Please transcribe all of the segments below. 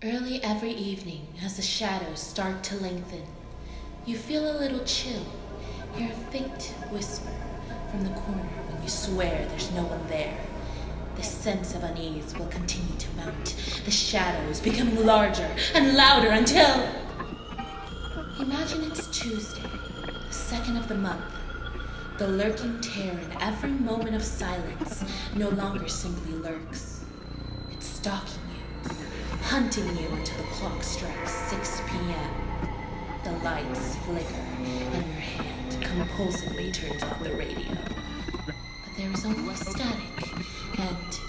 Early every evening, as the shadows start to lengthen, you feel a little chill, hear a faint whisper from the corner when you swear there's no one there. This sense of unease will continue to mount. The shadows become larger and louder until... Imagine it's Tuesday, the second of the month. The lurking terror in every moment of silence no longer simply lurks. It's stalking you, hunting you until the clock strikes 6 p.m. The lights flicker and your hand compulsively turns on the radio. But there is only static and...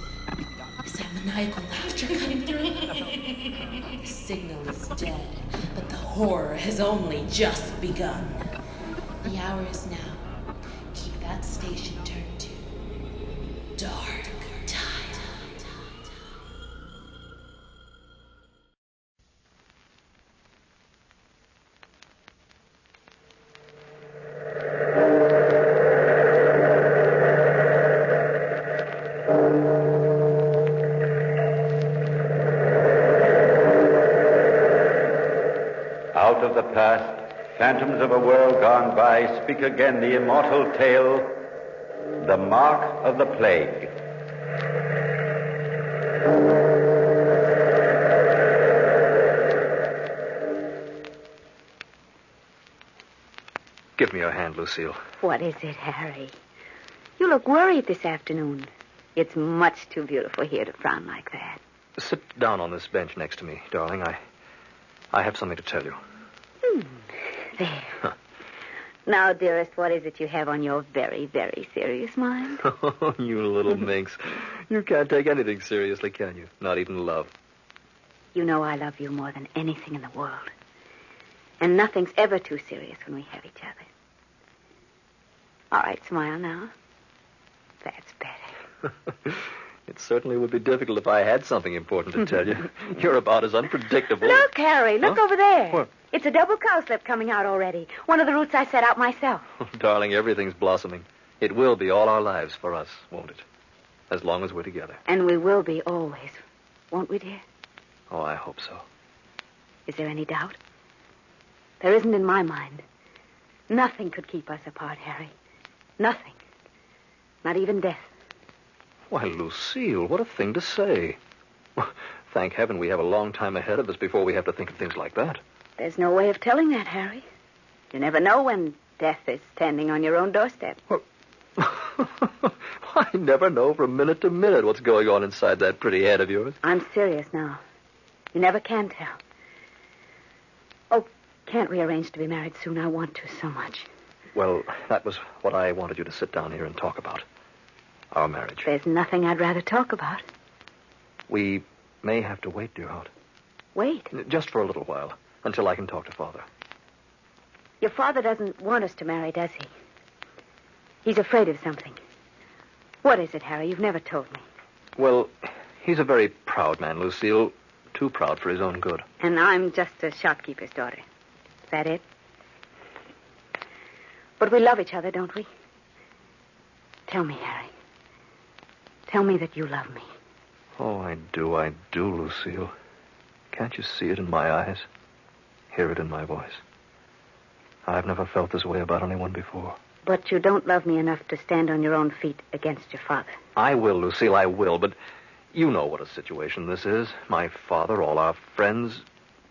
Is that maniacal laughter cutting through? The signal is dead, but the horror has only just begun. The hour is now. Keep that station turned to Dark Tide. Out of the past, phantoms of a world gone by speak again the immortal tale, The Mark of the Plague. Give me your hand, Lucille. What is it, Harry? You look worried this afternoon. It's much too beautiful here to frown like that. Sit down on this bench next to me, darling. I have something to tell you. There. Huh. Now, dearest, what is it you have on your very, very serious mind? Oh, you little minx. You can't take anything seriously, can you? Not even love. You know I love you more than anything in the world. And nothing's ever too serious when we have each other. All right, smile now. That's better. It certainly would be difficult if I had something important to tell you. You're about as unpredictable. Look, Harry, look over there. What? It's a double cowslip coming out already. One of the roots I set out myself. Oh, darling, everything's blossoming. It will be all our lives for us, won't it? As long as we're together. And we will be always. Won't we, dear? Oh, I hope so. Is there any doubt? There isn't in my mind. Nothing could keep us apart, Harry. Nothing. Not even death. Why, Lucille, what a thing to say. Well, thank heaven we have a long time ahead of us before we have to think of things like that. There's no way of telling that, Harry. You never know when death is standing on your own doorstep. Well, I never know from minute to minute what's going on inside that pretty head of yours. I'm serious now. You never can tell. Oh, can't we arrange to be married soon? I want to so much. Well, that was what I wanted you to sit down here and talk about. Our marriage. There's nothing I'd rather talk about. We may have to wait, dear heart. Wait? Just for a little while, until I can talk to Father. Your father doesn't want us to marry, does he? He's afraid of something. What is it, Harry? You've never told me. Well, he's a very proud man, Lucille. Too proud for his own good. And I'm just a shopkeeper's daughter. Is that it? But we love each other, don't we? Tell me, Harry. Tell me that you love me. Oh, I do, Lucille. Can't you see it in my eyes? Hear it in my voice? I've never felt this way about anyone before. But you don't love me enough to stand on your own feet against your father. I will, Lucille, I will, but you know what a situation this is. My father, all our friends,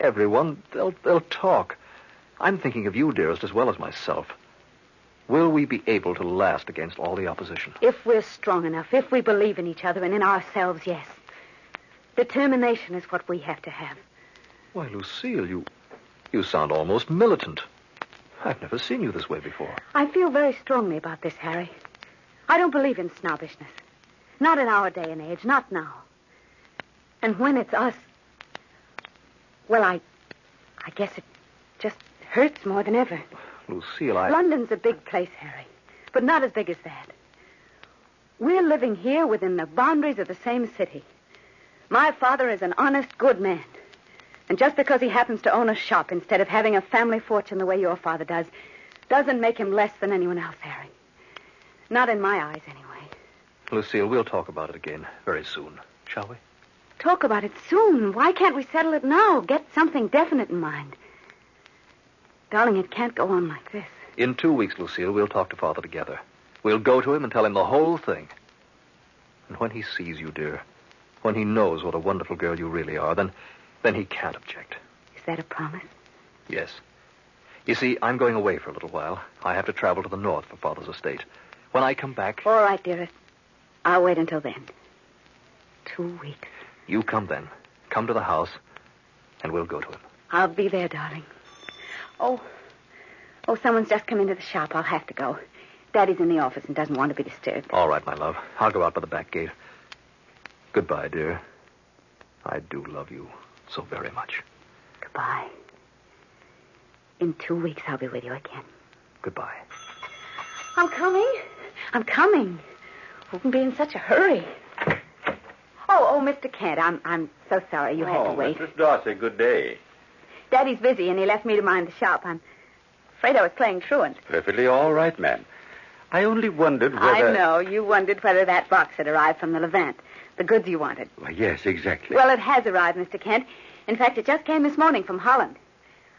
everyone, they'll talk. I'm thinking of you, dearest, as well as myself. Will we be able to last against all the opposition? If we're strong enough, if we believe in each other and in ourselves, yes. Determination is what we have to have. Why, Lucille, you sound almost militant. I've never seen you this way before. I feel very strongly about this, Harry. I don't believe in snobbishness. Not in our day and age, not now. And when it's us, well, I guess it just hurts more than ever. Lucille, London's a big place, Harry, but not as big as that. We're living here within the boundaries of the same city. My father is an honest, good man. And just because he happens to own a shop instead of having a family fortune the way your father does, doesn't make him less than anyone else, Harry. Not in my eyes, anyway. Lucille, we'll talk about it again very soon, shall we? talk about it soon. Why can't we settle it now? Get something definite in mind. Darling, it can't go on like this. In 2 weeks, Lucille, we'll talk to Father together. We'll go to him and tell him the whole thing. And when he sees you, dear, when he knows what a wonderful girl you really are, then he can't object. Is that a promise? Yes. You see, I'm going away for a little while. I have to travel to the north for Father's estate. When I come back... All right, dearest. I'll wait until then. 2 weeks. You come then. Come to the house, and we'll go to him. I'll be there, darling. Oh, someone's just come into the shop. I'll have to go. Daddy's in the office and doesn't want to be disturbed. All right, my love. I'll go out by the back gate. Goodbye, dear. I do love you so very much. Goodbye. In 2 weeks, I'll be with you again. Goodbye. I'm coming. Wouldn't be in such a hurry. Oh, Mr. Kent, I'm so sorry you had to wait. Mrs. Darcy, good day. Daddy's busy, and he left me to mind the shop. I'm afraid I was playing truant. Perfectly all right, ma'am. I only wondered whether... I know. You wondered whether that box had arrived from the Levant. The goods you wanted. Why, yes, exactly. Well, it has arrived, Mr. Kent. In fact, it just came this morning from Holland.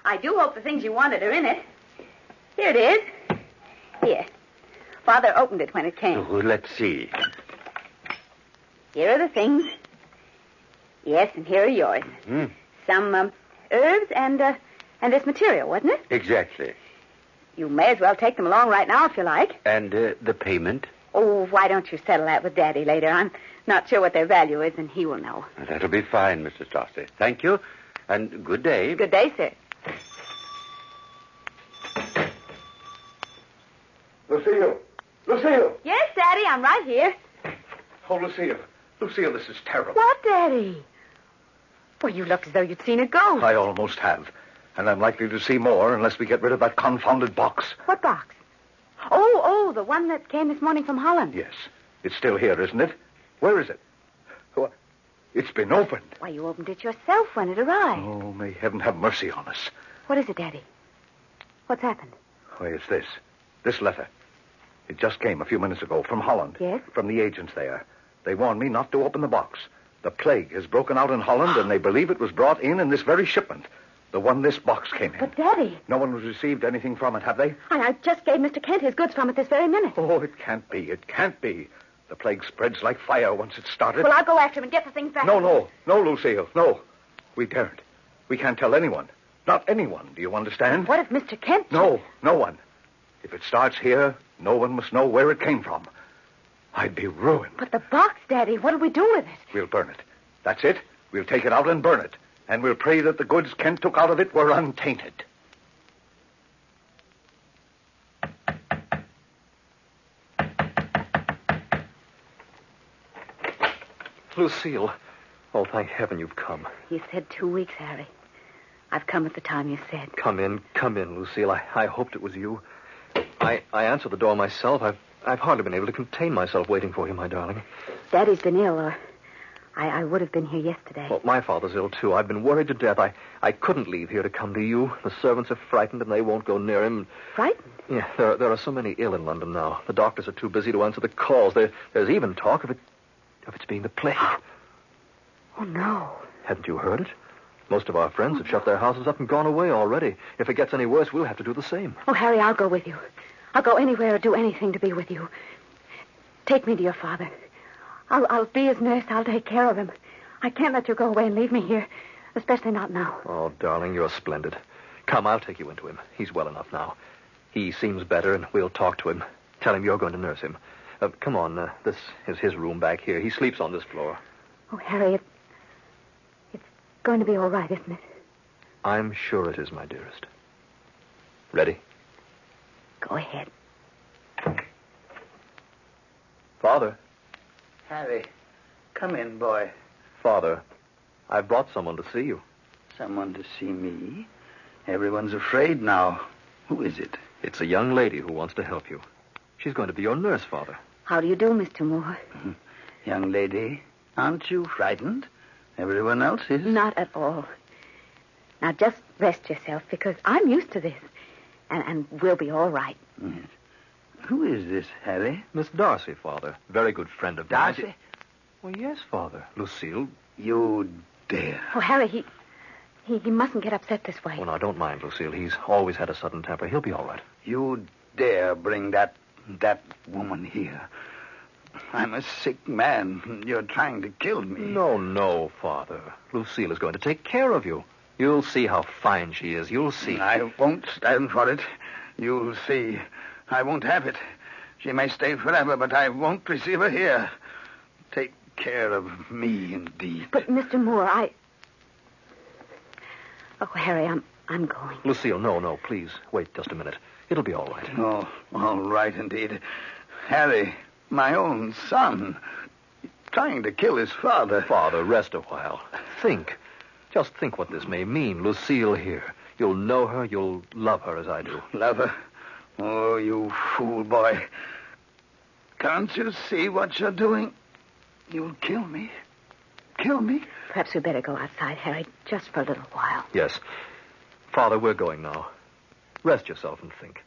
I do hope the things you wanted are in it. Here it is. Here. Father opened it when it came. Oh, let's see. Here are the things. Yes, and here are yours. Some herbs and this material, wasn't it? Exactly. You may as well take them along right now if you like. And the payment? Oh, why don't you settle that with Daddy later? I'm not sure what their value is, and he will know. That'll be fine, Mrs. Darcy. Thank you, and good day. Good day, sir. Lucille! Yes, Daddy, I'm right here. Oh, Lucille, this is terrible. What, Daddy? Well, you look as though you'd seen a ghost. I almost have. And I'm likely to see more unless we get rid of that confounded box. What box? Oh, the one that came this morning from Holland. Yes. It's still here, isn't it? Where is it? Oh, it's been opened. Why, you opened it yourself when it arrived. Oh, may heaven have mercy on us. What is it, Daddy? What's happened? Why, it's this. This letter. It just came a few minutes ago from Holland. Yes? From the agents there. They warned me not to open the box. The plague has broken out in Holland, and they believe it was brought in this very shipment. The one this box came in. But, Daddy... No one has received anything from it, have they? I just gave Mr. Kent his goods from it this very minute. Oh, it can't be. It can't be. The plague spreads like fire once it's started. Well, I'll go after him and get the things back. No, Lucille. No. We daren't. We can't tell anyone. Not anyone. Do you understand? What if Mr. Kent... No one. If it starts here, no one must know where it came from. I'd be ruined. But the box, Daddy, what'll we do with it? We'll burn it. That's it. We'll take it out and burn it. And we'll pray that the goods Kent took out of it were untainted. Lucille. Oh, thank heaven you've come. You said 2 weeks, Harry. I've come at the time you said. Come in, Lucille. I hoped it was you. I answered the door myself. I've hardly been able to contain myself waiting for you, my darling. Daddy's been ill, or I would have been here yesterday. Well, my father's ill, too. I've been worried to death. I couldn't leave here to come to you. The servants are frightened, and they won't go near him. Frightened? Yeah, there are so many ill in London now. The doctors are too busy to answer the calls. There's even talk of it's being the plague. Oh, no. Hadn't you heard it? Most of our friends have shut their houses up and gone away already. If it gets any worse, we'll have to do the same. Oh, Harry, I'll go with you. I'll go anywhere or do anything to be with you. Take me to your father. I'll be his nurse. I'll take care of him. I can't let you go away and leave me here, especially not now. Oh, darling, you're splendid. Come, I'll take you into him. He's well enough now. He seems better, and we'll talk to him. Tell him you're going to nurse him. Come on, this is his room back here. He sleeps on this floor. Oh, Harry, it's going to be all right, isn't it? I'm sure it is, my dearest. Ready? Go ahead. Father. Harry, come in, boy. Father, I've brought someone to see you. Someone to see me? Everyone's afraid now. Who is it? It's a young lady who wants to help you. She's going to be your nurse, Father. How do you do, Mr. Moore? Young lady, aren't you frightened? Everyone else is. Not at all. Now, just rest yourself, because I'm used to this. And we'll be all right. Yes. Who is this, Harry? Miss Darcy, Father. Very good friend of mine. Darcy? Well, yes, Father. Lucille, You dare. Oh, Harry, he mustn't get upset this way. Oh, now, don't mind, Lucille. He's always had a sudden temper. He'll be all right. You dare bring that woman here. I'm a sick man. You're trying to kill me. No, Father. Lucille is going to take care of you. You'll see how fine she is. You'll see. I won't stand for it. You'll see. I won't have it. She may stay forever, but I won't receive her here. Take care of me, indeed. But, Mr. Moore, Oh, Harry, I'm going. Lucille, no, please. Wait just a minute. It'll be all right. Oh, all right, indeed. Harry, my own son, trying to kill his father. Father, rest a while. Think. Just think what this may mean. Lucille here. You'll know her. You'll love her as I do. Love her? Oh, you fool boy. Can't you see what you're doing? You'll kill me. Kill me. Perhaps we better go outside, Harry, just for a little while. Yes. Father, we're going now. Rest yourself and think.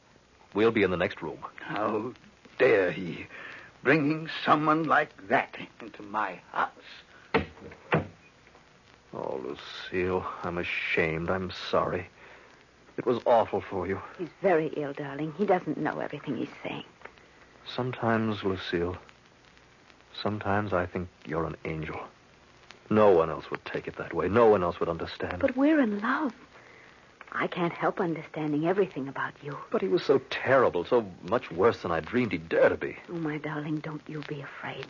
We'll be in the next room. How dare he, bringing someone like that into my house? Oh, Lucille, I'm ashamed. I'm sorry. It was awful for you. He's very ill, darling. He doesn't know everything he's saying. Sometimes, Lucille, sometimes I think you're an angel. No one else would take it that way. No one else would understand. But we're in love. I can't help understanding everything about you. But he was so terrible, so much worse than I dreamed he'd dare to be. Oh, my darling, don't you be afraid.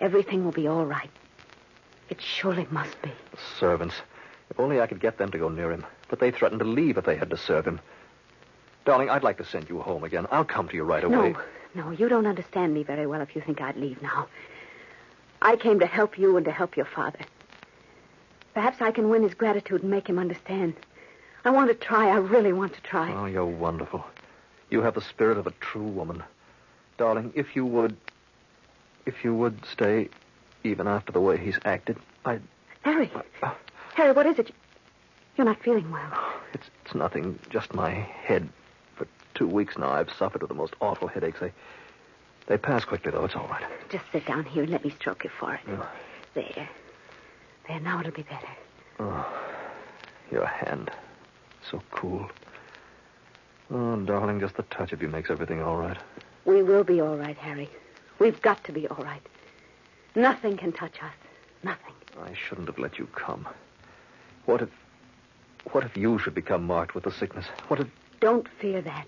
Everything will be all right. It surely must be. The servants. If only I could get them to go near him. But they threatened to leave if they had to serve him. Darling, I'd like to send you home again. I'll come to you right away. No, you don't understand me very well if you think I'd leave now. I came to help you and to help your father. Perhaps I can win his gratitude and make him understand. I want to try. I really want to try. Oh, you're wonderful. You have the spirit of a true woman. Darling, if you would stay even after the way he's acted, Harry. Harry, what is it? You're not feeling well. It's nothing, just my head. For 2 weeks now, I've suffered with the most awful headaches. They pass quickly, though. It's all right. Just sit down here and let me stroke your forehead. Oh. There, now it'll be better. Oh, your hand. So cool. Oh, darling, just the touch of you makes everything all right. We will be all right, Harry. We've got to be all right. Nothing can touch us. Nothing. I shouldn't have let you come. What if you should become marked with the sickness? Don't fear that.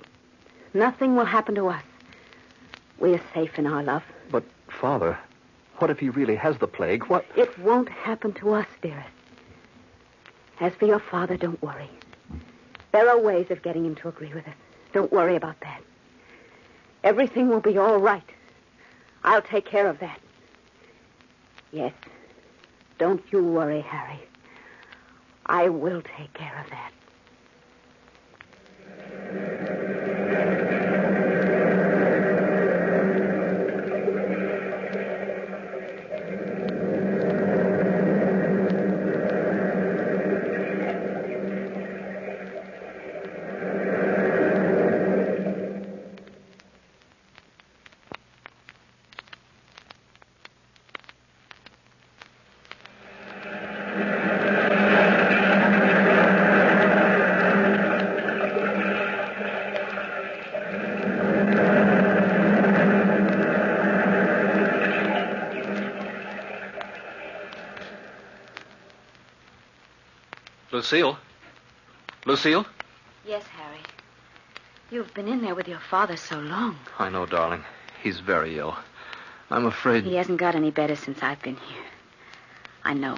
Nothing will happen to us. We are safe in our love. But, Father, what if he really has the plague? What? It won't happen to us, dearest. As for your father, don't worry. There are ways of getting him to agree with us. Don't worry about that. Everything will be all right. I'll take care of that. Yes. Don't you worry, Harry. I will take care of that. Lucille? Lucille? Yes, Harry. You've been in there with your father so long. I know, darling. He's very ill. I'm afraid... He hasn't got any better since I've been here. I know.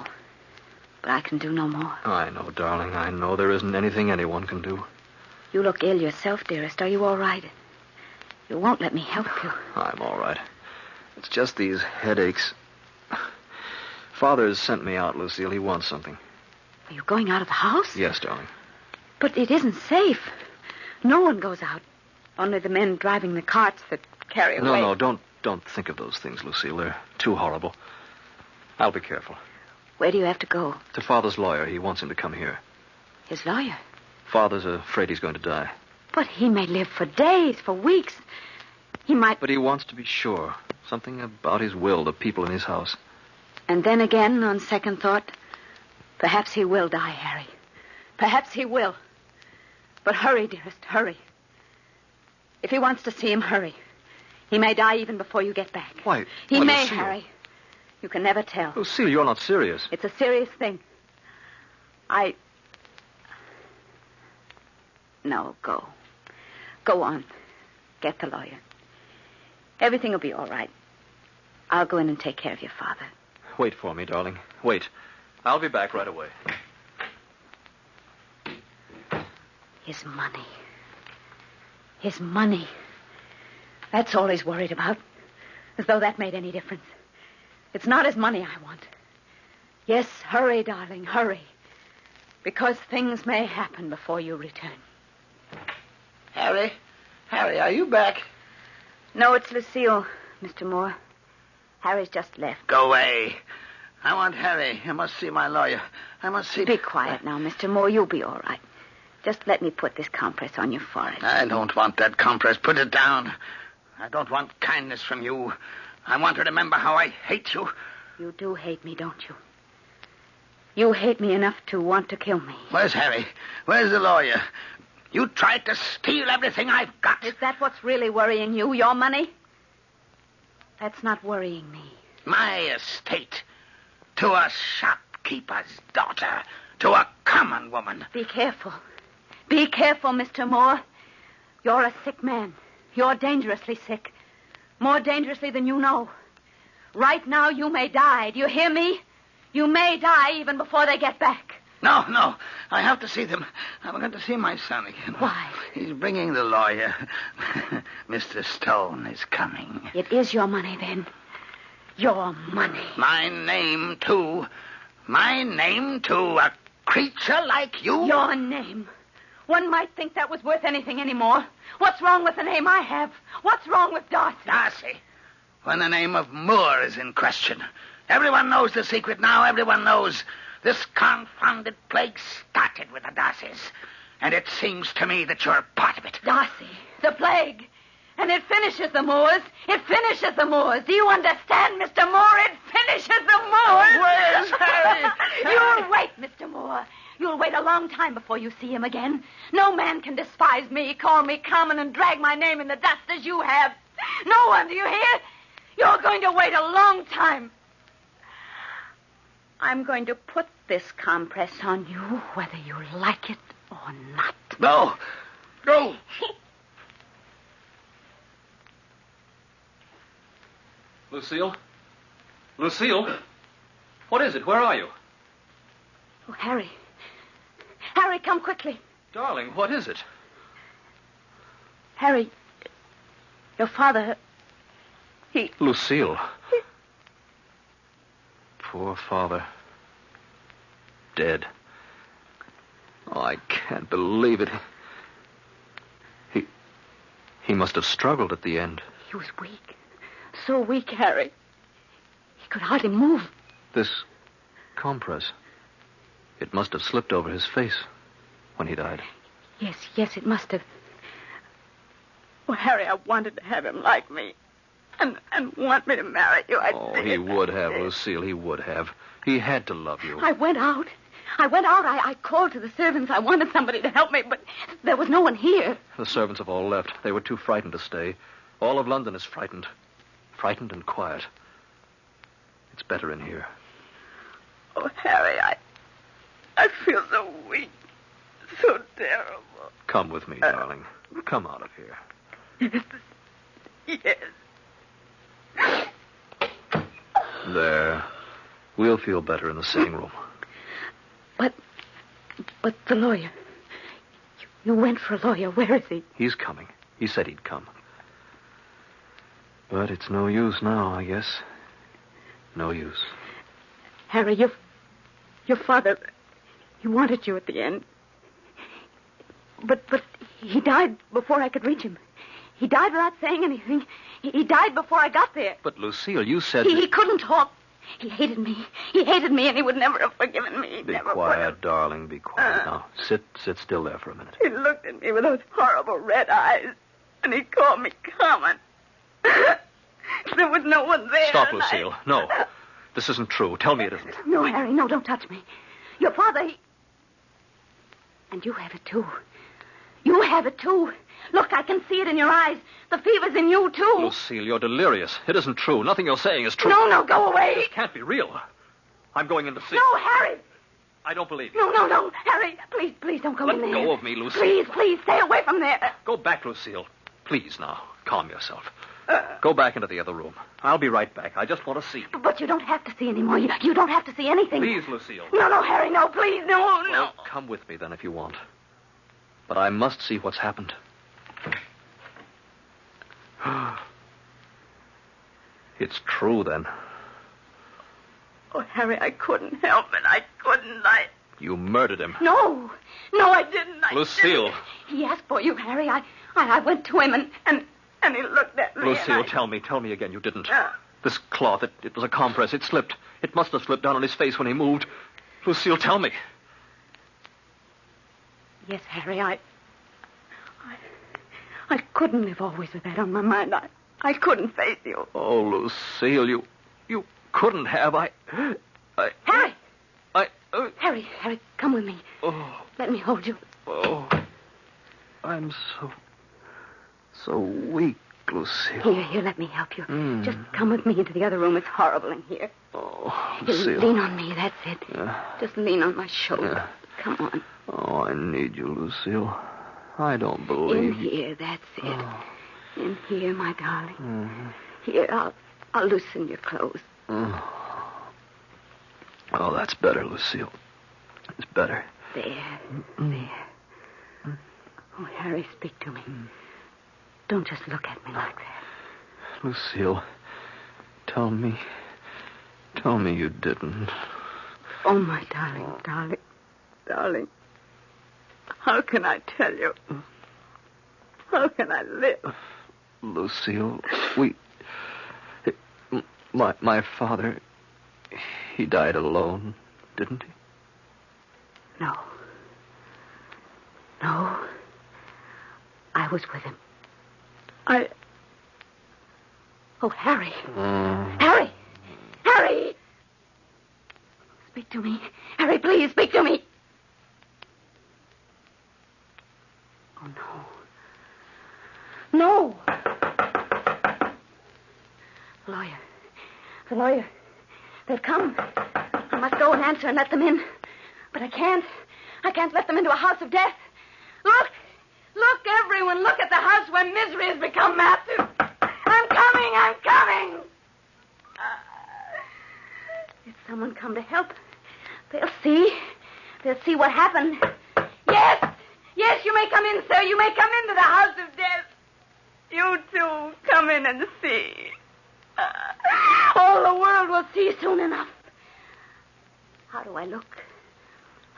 But I can do no more. I know, darling. I know there isn't anything anyone can do. You look ill yourself, dearest. Are you all right? You won't let me help you. I'm all right. It's just these headaches. Father's sent me out, Lucille. He wants something. Are you going out of the house? Yes, darling. But it isn't safe. No one goes out. Only the men driving the carts that carry away. No, don't think of those things, Lucille. They're too horrible. I'll be careful. Where do you have to go? To Father's lawyer. He wants him to come here. His lawyer? Father's afraid he's going to die. But he may live for days, for weeks. He might... But he wants to be sure. Something about his will, the people in his house. And then again, on second thought, perhaps he will die, Harry. Perhaps he will. But hurry, dearest, hurry. If he wants to see him, hurry. He may die even before you get back. Why? He why, may, Lucille. Harry. You can never tell. Lucille, you're not serious. It's a serious thing. No, go. Go on. Get the lawyer. Everything will be all right. I'll go in and take care of your father. Wait for me, darling. Wait. I'll be back right away. His money. His money. That's all he's worried about. As though that made any difference. It's not his money I want. Yes, hurry, darling, hurry. Because things may happen before you return. Harry, are you back? No, it's Lucille, Mr. Moore. Harry's just left. Go away. I want Harry. I must see my lawyer. I must see... Be quiet now, Mr. Moore. You'll be all right. Just let me put this compress on your forehead. I don't want that compress. Put it down. I don't want kindness from you. I want to remember how I hate you. You do hate me, don't you? You hate me enough to want to kill me. Where's Harry? Where's the lawyer? You tried to steal everything I've got. Is that what's really worrying you, your money? That's not worrying me. My estate. To a shopkeeper's daughter. To a common woman. Be careful. Be careful, Mr. Moore. You're a sick man. You're dangerously sick. More dangerously than you know. Right now, you may die. Do you hear me? You may die even before they get back. No. I have to see them. I'm going to see my son again. Why? He's bringing the lawyer. Mr. Stone is coming. It is your money, then. Your money. My name, too. My name to a creature like you? Your name. One might think that was worth anything anymore. What's wrong with the name I have? What's wrong with Darcy? Darcy. When the name of Moore is in question. Everyone knows the secret now. Everyone knows. This confounded plague started with the Darcys. And it seems to me that you're part of it. Darcy. The plague. And it finishes the Moores. It finishes the Moores. Do you understand, Mr. Moore? It finishes the Moores. Where's Harry? You'll wait, Mr. Moore. You'll wait a long time before you see him again. No man can despise me, call me common, and drag my name in the dust as you have. No one, do you hear? You're going to wait a long time. I'm going to put this compress on you, whether you like it or not. No. No. Lucille? Lucille? What is it? Where are you? Oh, Harry. Harry, come quickly. Darling, what is it? Harry, your father, he... Lucille. Poor father. Dead. Oh, I can't believe it. He must have struggled at the end. He was weak. So weak, Harry. He could hardly move. This compress. It must have slipped over his face when he died. Yes, it must have. Oh, Harry, I wanted to have him like me. And want me to marry you. He would have, Lucille. He would have. He had to love you. I went out. I called to the servants. I wanted somebody to help me, but there was no one here. The servants have all left. They were too frightened to stay. All of London is frightened. Frightened and quiet. It's better in here. Oh, Harry, I feel so weak. So terrible. Come with me, darling. Come out of here. Yes. There. We'll feel better in the sitting room. But the lawyer. You went for a lawyer. Where is he? He's coming. He said he'd come. But it's no use now, I guess. No use. Harry, your father, he wanted you at the end. But he died before I could reach him. He died without saying anything. He died before I got there. But, Lucille, you said... He couldn't talk. He hated me. He hated me, and he would never have forgiven me. Be quiet, darling. Be quiet. Now, sit still there for a minute. He looked at me with those horrible red eyes, and he called me common. There was no one there. Stop, Lucille. No. This isn't true. Tell me it isn't. No, Harry, no, don't touch me. Your father, And you have it, too. You have it, too. Look, I can see it in your eyes. The fever's in you, too. Lucille, you're delirious. It isn't true. Nothing you're saying is true. No, go away. This can't be real. I'm going in to see. No, Harry. I don't believe you. No. Harry, please don't go in there. Let go of me, Lucille. Please, stay away from there. Go back, Lucille. Please, now. Calm yourself. Go back into the other room. I'll be right back. I just want to see. But you don't have to see anymore. You don't have to see anything. Please, Lucille. No, Harry, no, please, no. Well, come with me, then, if you want. But I must see what's happened. It's true, then. Oh, Harry, I couldn't help it. I couldn't. You murdered him. No, I didn't. Lucille. Didn't. He asked for you, Harry. I went to him and he looked at me. Lucille, tell me again you didn't. This cloth, it was a compress. It slipped. It must have slipped down on his face when he moved. Lucille, tell me. Yes, Harry, I couldn't live always with that on my mind. I couldn't face you. Oh, Lucille, you couldn't have. Harry! Harry, come with me. Oh. Let me hold you. Oh. I'm so weak, Lucille. Here, let me help you. Just come with me into the other room. It's horrible in here. Oh, Here, Lucille. lean on me, that's it. Yeah. Just lean on my shoulder. Yeah. Come on. Oh, I need you, Lucille. I don't believe In here, that's it. Oh. In here, my darling. Mm-hmm. Here, I'll loosen your clothes. Oh, that's better, Lucille. It's better. There. Oh, Harry, speak to me. Don't just look at me like that. Lucille, tell me you didn't. Oh, my darling. How can I tell you? How can I live? Lucille, my father, he died alone, didn't he? No. I was with him. Oh, Harry. Harry! Speak to me. Harry, please, speak to me. Oh, no. The lawyer. They've come. I must go and answer and let them in. But I can't. I can't let them into a house of death. Look, everyone, look at the house where misery has become massive. I'm coming. Did someone come to help? They'll see what happened. Yes, you may come in, sir. You may come into the house of death. You too, come in and see. All the world will see soon enough. How do I look?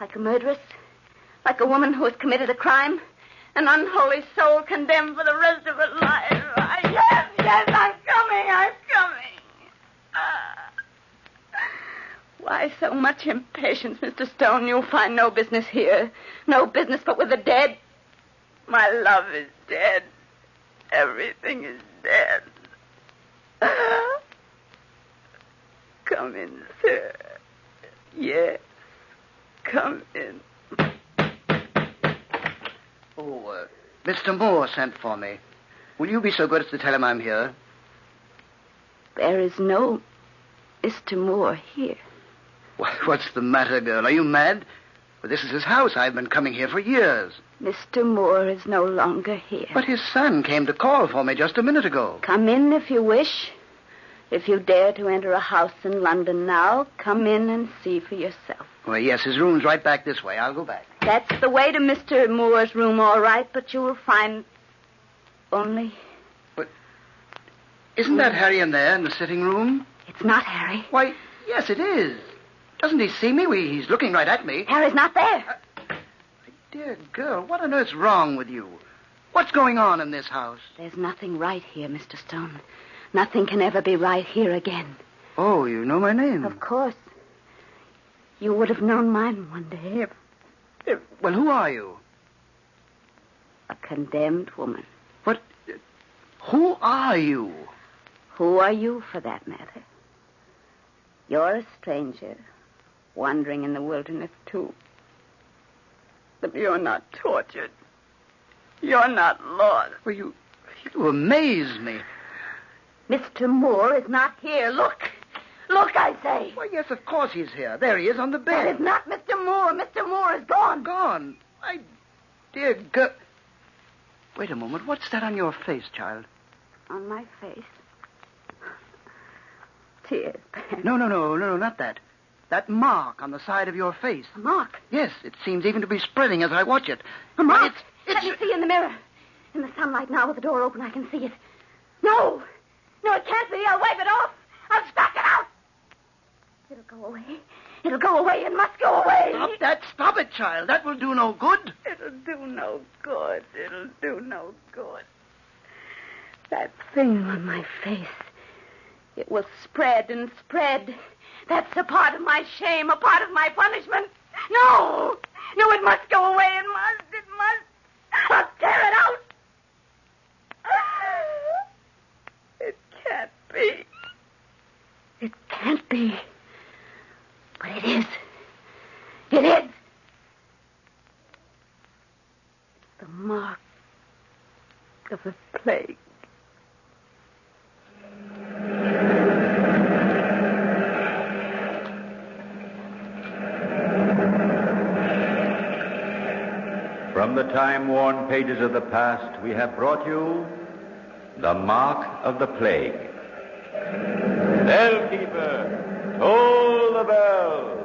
Like a murderess? Like a woman who has committed a crime? An unholy soul condemned for the rest of her life? Yes, I'm coming. Why so much impatience, Mr. Stone? You'll find no business here. No business but with the dead. My love is dead. Everything is dead. Come in, sir. Yes, come in. Oh, Mr. Moore sent for me. Will you be so good as to tell him I'm here? There is no Mr. Moore here. What's the matter, girl? Are you mad? Well, this is his house. I've been coming here for years. Mr. Moore is no longer here. But his son came to call for me just a minute ago. Come in if you wish. If you dare to enter a house in London now, come in and see for yourself. Well, yes, his room's right back this way. I'll go back. That's the way to Mr. Moore's room, all right, but you will find only... But isn't that Harry in there in the sitting room? It's not Harry. Why, yes, it is. Doesn't he see me? He's looking right at me. Harry's not there. Dear girl, what on earth's wrong with you? What's going on in this house? There's nothing right here, Mr. Stone. Nothing can ever be right here again. Oh, you know my name? Of course. You would have known mine one day if... Well, who are you? A condemned woman. What? Who are you? Who are you, for that matter? You're a stranger, wandering in the wilderness, too. But you're not tortured. You're not lost. Well, you amaze me. Mr. Moore is not here. Look. Look, I say. Why, yes, of course he's here. There he is on the That bed. is not Mr. Moore. Mr. Moore is gone. Gone. My dear girl. Wait a moment. What's that on your face, child? On my face. Tears. No, not that. That mark on the side of your face. A mark. Yes, it seems even to be spreading as I watch it. A mark. It's... Let me see in the mirror. In the sunlight now with the door open, I can see it. No, it can't be. I'll wipe it off. I'll stock it out. It'll go away. It'll go away. It must go away. Stop that. Stop it, child. That will do no good. It'll do no good. It'll do no good. That thing on my face, it will spread and spread. That's a part of my shame, a part of my punishment. No, it must go away. It must. I'll tear it out. It can't be. It can't be. But it is. It is. The mark of the plague. From the time-worn pages of the past, we have brought you The Mark of the Plague. Bellkeeper, toll the bell.